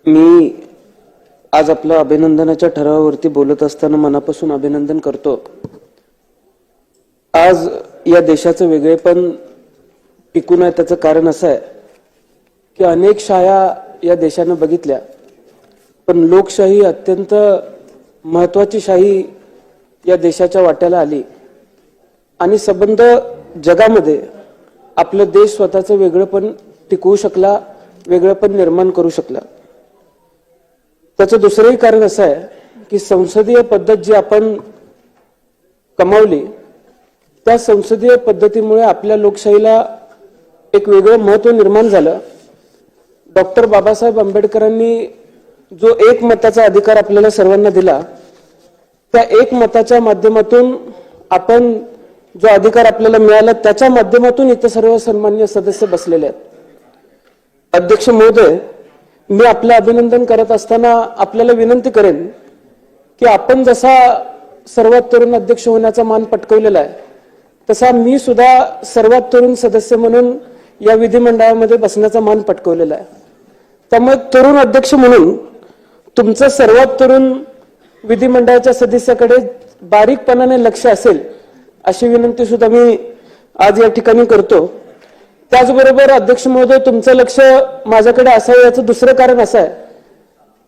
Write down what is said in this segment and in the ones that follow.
मी आज आपल्या अभिनंदनाच्या ठरावावरती बोलत असताना मनापासून अभिनंदन करतो। आज या देशाचं वेगळेपण टिकून आहे त्याचं कारण असं आहे की अनेक शाया या देशाने बघितल्या, पण लोकशाही अत्यंत महत्त्वाची शाही या देशाच्या वाट्याला आली आणि संबंध जगामध्ये आपला देश स्वतःचं वेगळेपण टिकवू शकला, वेगळेपण निर्माण करू शकला। त्याचं दुसरंही कारण असं आहे की संसदीय पद्धत जी आपण कमावली त्या संसदीय पद्धतीमुळे आपल्या लोकशाहीला एक वेगळं महत्त्व निर्माण झालं। डॉक्टर बाबासाहेब आंबेडकरांनी जो एक मताचा अधिकार आपल्याला सर्वांना दिला, त्या एक मताच्या माध्यमातून आपण जो अधिकार आपल्याला मिळाला त्याच्या माध्यमातून इथे सर्व सन्माननीय सदस्य बसलेले आहेत। अध्यक्ष महोदय, मी आपलं अभिनंदन करत असताना आपल्याला विनंती करेन की आपण जसा सर्वात तरुण अध्यक्ष होण्याचा मान पटकावलेला आहे तसा मी सुद्धा सर्वात तरुण सदस्य म्हणून या विधिमंडळामध्ये बसण्याचा मान पटकावलेला आहे। त्यामुळे तरुण अध्यक्ष म्हणून तुमचं सर्वात तरुण विधिमंडळाच्या सदस्याकडे बारीकपणाने लक्ष असेल अशी विनंती सुद्धा मी आज या ठिकाणी करतो। त्याचबरोबर अध्यक्ष महोदय, तुमचं लक्ष माझ्याकडे असावं याचं दुसरं कारण असं आहे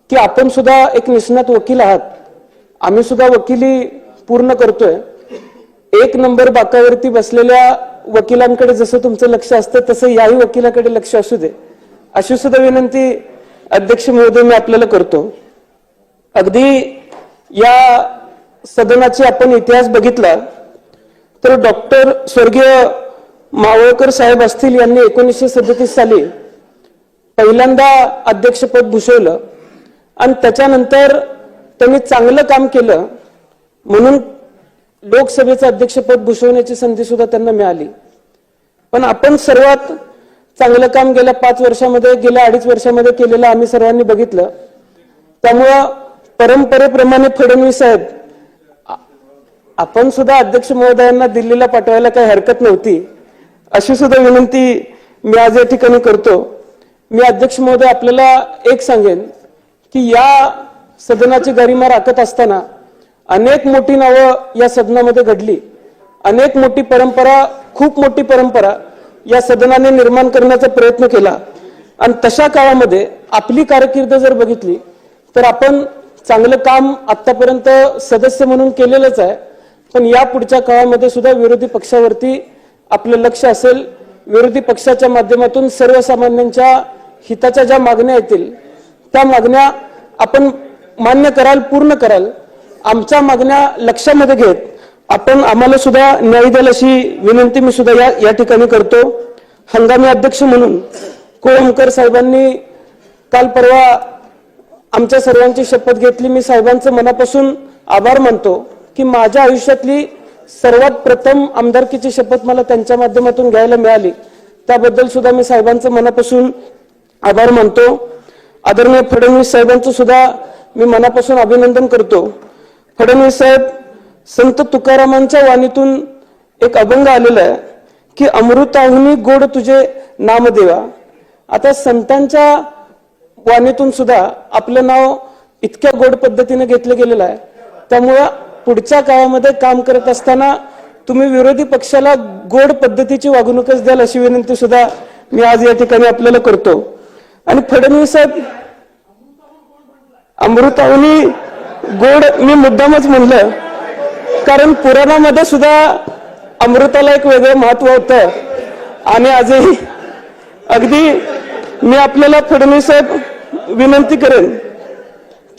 की आपण सुद्धा एक निष्णात वकील आहात। आम्ही सुद्धा वकिली पूर्ण करतोय। एक नंबर बाकावरती बसलेल्या वकिलांकडे जसं तुमचं लक्ष असतं तसं याही वकिलाकडे लक्ष असू दे अशी सुद्धा विनंती अध्यक्ष महोदय मी आपल्याला करतो। अगदी या सदनाची आपण इतिहास बघितला तर डॉक्टर स्वर्गीय मावळकर साहेब असतील यांनी 1937 साली पहिल्यांदा अध्यक्षपद भूषवलं आणि त्याच्यानंतर त्यांनी चांगलं काम केलं म्हणून लोकसभेचं अध्यक्षपद भूषवण्याची संधी सुद्धा त्यांना मिळाली। पण आपण सर्वात चांगलं काम गेल्या 5 वर्षामध्ये, गेल्या 2.5 वर्षामध्ये केलेलं आम्ही सर्वांनी बघितलं। त्यामुळं परंपरेप्रमाणे फडणवीस साहेब, आपण सुद्धा अध्यक्ष महोदयांना दिल्लीला पाठवायला काही हरकत नव्हती अशी सुद्धा विनंती मी आज या ठिकाणी करतो। मी अध्यक्ष महोदय आपल्याला एक सांगेन की या सदनाची गरिमा राखत असताना अनेक मोठी नावं या सदनामध्ये घडली, अनेक मोठी परंपरा, खूप मोठी परंपरा या सदनाने निर्माण करण्याचा प्रयत्न केला आणि तशा काळामध्ये आपली कारकीर्द जर बघितली तर आपण चांगलं काम आतापर्यंत सदस्य म्हणून केलेलंच आहे, पण या पुढच्या काळामध्ये सुद्धा विरोधी पक्षावरती आपलं लक्ष असेल। विरोधी पक्षाच्या माध्यमातून सर्वसामान्यांच्या हिताच्या ज्या मागण्या येतील त्या मागण्या आपण मान्य कराल, पूर्ण कराल। आमच्या मागण्या लक्षामध्ये घेत आपण आम्हाला सुद्धा न्याय द्याल अशी विनंती मी सुद्धा या ठिकाणी करतो। हंगामी अध्यक्ष म्हणून कोळंबकर साहेबांनी काल परवा आमच्या सर्वांची शपथ घेतली। मी साहेबांचं मनापासून आभार मानतो की माझ्या आयुष्यातली सर्वात प्रथम आमदारकीची शपथ मला त्यांच्या माध्यमातून घ्यायला मिळाली, त्याबद्दल सुद्धा मी साहेबांचं मनापासून आभार मानतो। आदरणीय फडणवीस साहेबांचं सुद्धा मी मनापासून अभिनंदन करतो। फडणवीस साहेब, संत तुकारामांच्या वाणीतून एक अभंग आलेला आहे की अमृताहुनी गोड तुझे नामदेवा। आता संतांच्या वाणीतून सुद्धा आपलं नाव इतक्या गोड पद्धतीने घेतलं गेलेलं आहे। त्यामुळे पुढच्या काळामध्ये काम करत असताना तुम्ही विरोधी पक्षाला गोड पद्धतीची वागणूकच द्याल अशी विनंती सुद्धा मी आज या ठिकाणी आपल्याला करतो। आणि फडणवीस साहेब, अमृताहुनी गोड मी मुद्दामच म्हणलं कारण पुराणामध्ये सुद्धा अमृताला एक वेगळं महत्व होतं आणि आजही अगदी मी आपल्याला फडणवीस साहेब विनंती करेन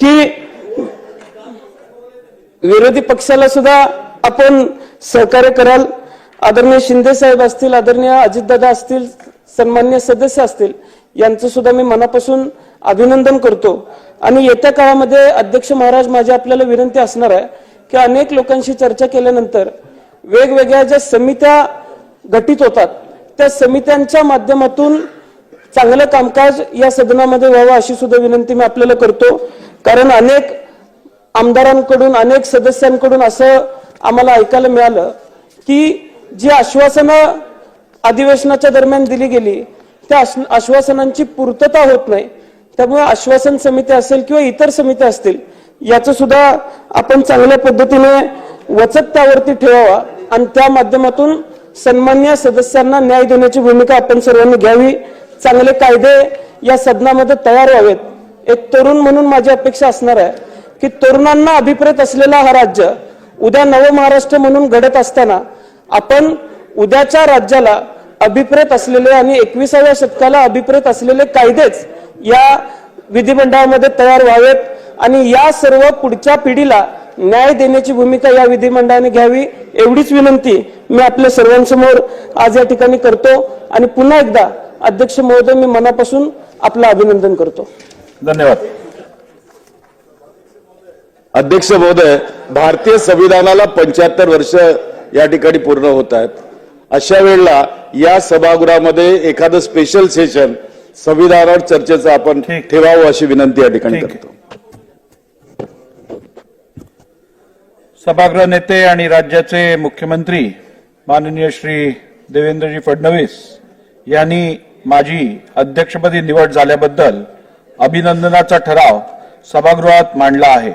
की विरोधी पक्षाला सुद्धा आपण सहकार्य कराल। आदरणीय शिंदे साहेब असतील, आदरणीय अजितदादा असतील, सन्माननीय सदस्य असतील, यांचं सुद्धा मी मनापासून अभिनंदन करतो। आणि येत्या काळामध्ये अध्यक्ष महाराज, माझी आपल्याला विनंती असणार आहे की अनेक लोकांशी चर्चा केल्यानंतर वेगवेगळ्या ज्या समित्या गठीत होतात त्या समित्यांच्या माध्यमातून चांगलं कामकाज या सदनामध्ये व्हावं अशी सुद्धा विनंती मी आपल्याला करतो। कारण अनेक आमदारांकडून, अनेक सदस्यांकडून असं आम्हाला ऐकायला मिळालं की जी आश्वासनं अधिवेशनाच्या दरम्यान दिली गेली त्या आश्वासनांची पूर्तता होत नाही. त्यामुळे आश्वासन समिती असेल किंवा इतर समित्या असतील याचं सुद्धा आपण चांगल्या पद्धतीने वचक त्यावरती ठेवावा आणि त्या माध्यमातून सन्मान्य सदस्यांना न्याय देण्याची भूमिका आपण सर्वांनी घ्यावी. चांगले कायदे या सदनामध्ये तयार व्हावेत. एक तरुण म्हणून माझी अपेक्षा असणार आहे की तरुणांना अभिप्रेत असलेला हा राज्य उद्या नवमहाराष्ट्र म्हणून घडत असताना आपण उद्याच्या राज्याला अभिप्रेत असलेले आणि 21व्या शतकाला अभिप्रेत असलेले कायदेच या विधिमंडळामध्ये तयार व्हावेत आणि या सर्व पुढच्या पिढीला न्याय देण्याची भूमिका या विधिमंडळाने घ्यावी एवढीच विनंती मी आपल्या सर्वांसमोर आज या ठिकाणी करतो आणि पुन्हा एकदा अध्यक्ष महोदय मी मनापासून आपलं अभिनंदन करतो. धन्यवाद. अध्यक्ष महोदय, भारतीय संविधानाला 75 वर्ष या ठिकाणी पूर्ण होत आहेत. अशा वेळेला या सभागृहामध्ये एखादं स्पेशल सेशन संविधानावर चर्चेचं आपण ठेवावं अशी विनंती या ठिकाणी करतो. सभागृह नेते आणि राज्याचे मुख्यमंत्री माननीय श्री देवेंद्रजी फडणवीस यांनी माझी अध्यक्षपदी निवड झाल्याबद्दल अभिनंदनाचा ठराव सभागृहात मांडला आहे.